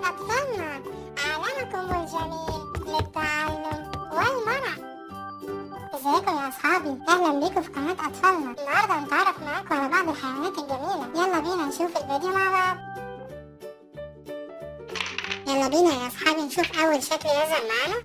أطفالنا، عالمكم الجميل للتعلم والمرح. ازيكم يا أصحابي؟ أهلا بيكم في قناة أطفالنا. النهاردة هنتعرف معاكم على بعض الحيوانات الجميلة. يلا بينا نشوف الفيديو مع بعض. يلا بينا يا أصحابي نشوف أول شكل يظهر معانا.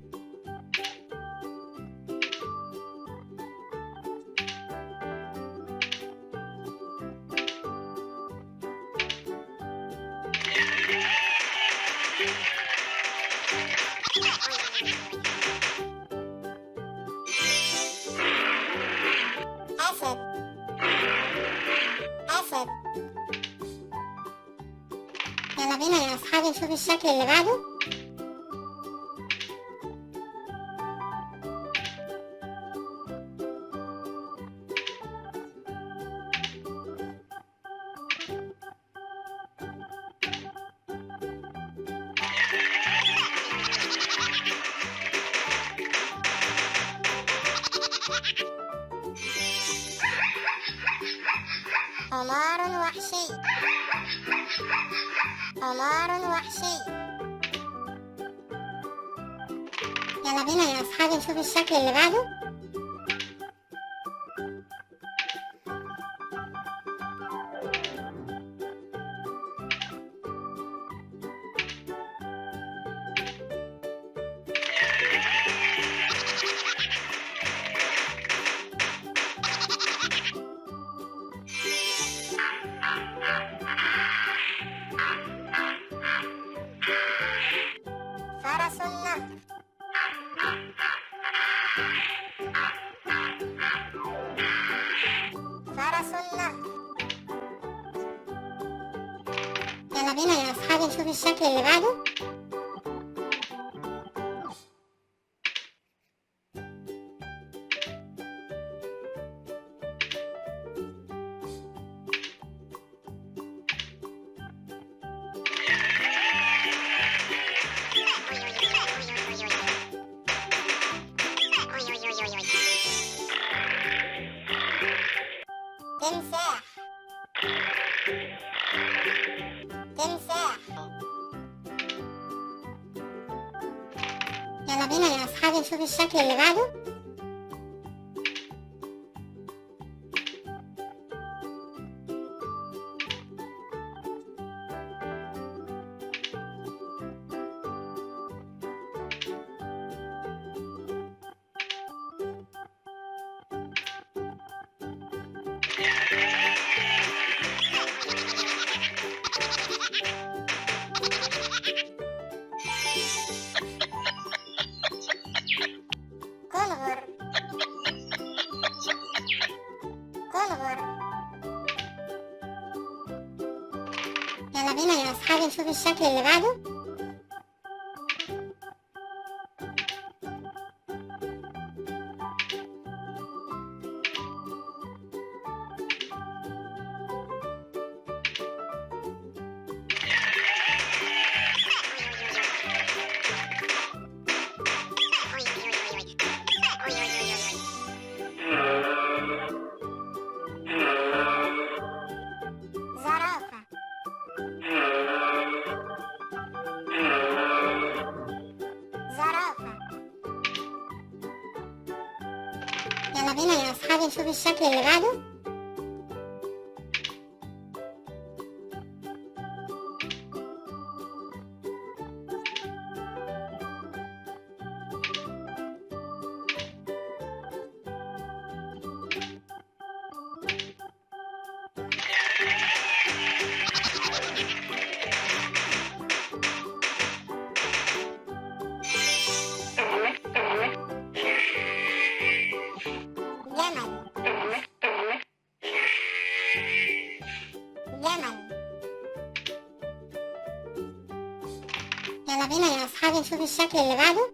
أسد. يلا بينا يا أصحابي نشوف الشكل اللي بعده. حمار وحشي. حمار وحشي. يلا بينا يا أصحابي نشوف الشكل اللي بعده. فرس النهر. فرس النهر. يلا بينا يا أصحابي نشوف الشكل اللي بعده. تمساح. تمساح. يلا بينا يا أصحابي نشوف الشكل اللي بعده. كنغر. كنغر. يلا بينا يا أصحابي نشوف الشكل اللي بعده. زرافة. زرافة. يلا بينا يا أصحابي نشوف الشكل اللي بعده. جمل. جمل. يلا بينا يا أصحابي نشوف الشكل اللي بعده.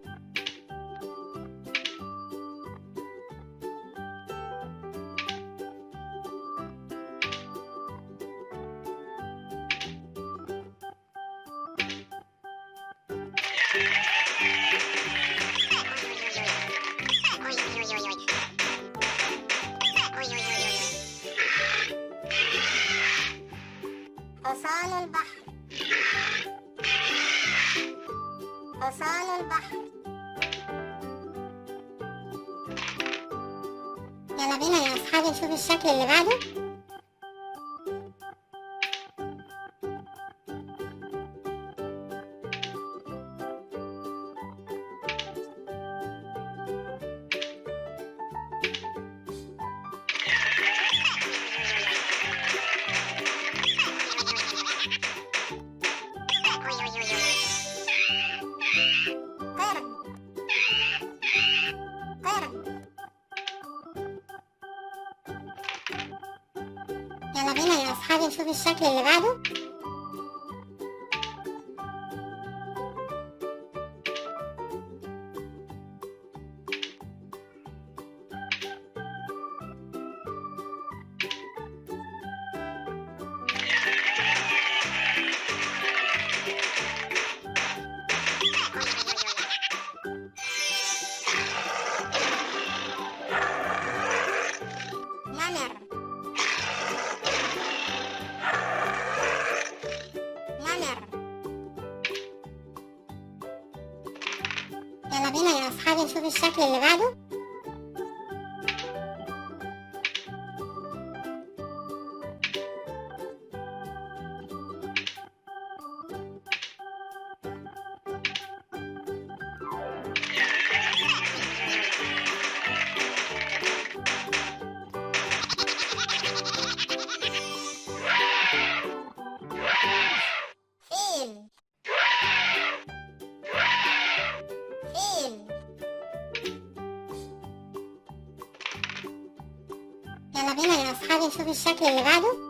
حصان البحر. حصان البحر. يلا بينا يا أصحابي نشوف الشكل اللي بعده. يلا بينا يا أصحابي نشوف الشكل اللي بعده. يلا بينا يا أصحابي نشوف الشكل اللي بعده. يلا بينا يا أصحابي نشوف الشكل اللي بعده.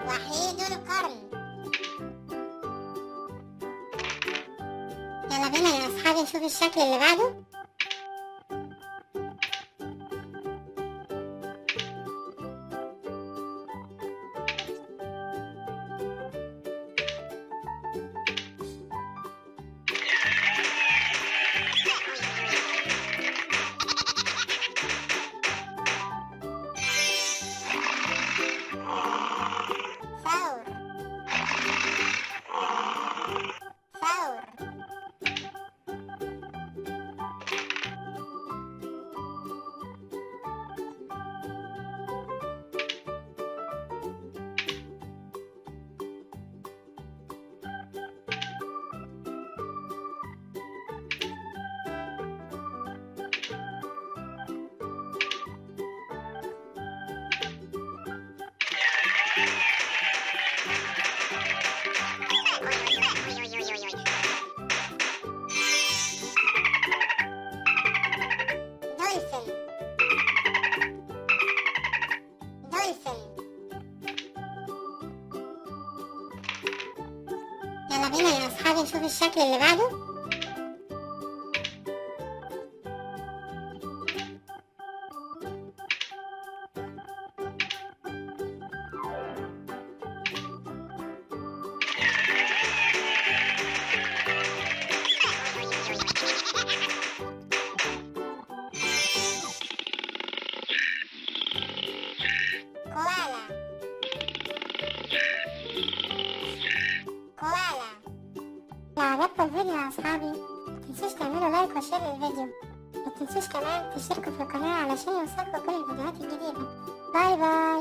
وحيد القرن. يلا بينا يا أصحابي نشوف الشكل اللي بعده. يلا بينا يا أصحابي نشوف الشكل اللي بعده. لو عجبكم الفيديو يا أصحابي متنسوش تعملوا لايك وشير للفيديو، متنسوش كمان تشتركوا في القناة علشان يوصلكوا كل الفيديوهات الجديدة. باي باي.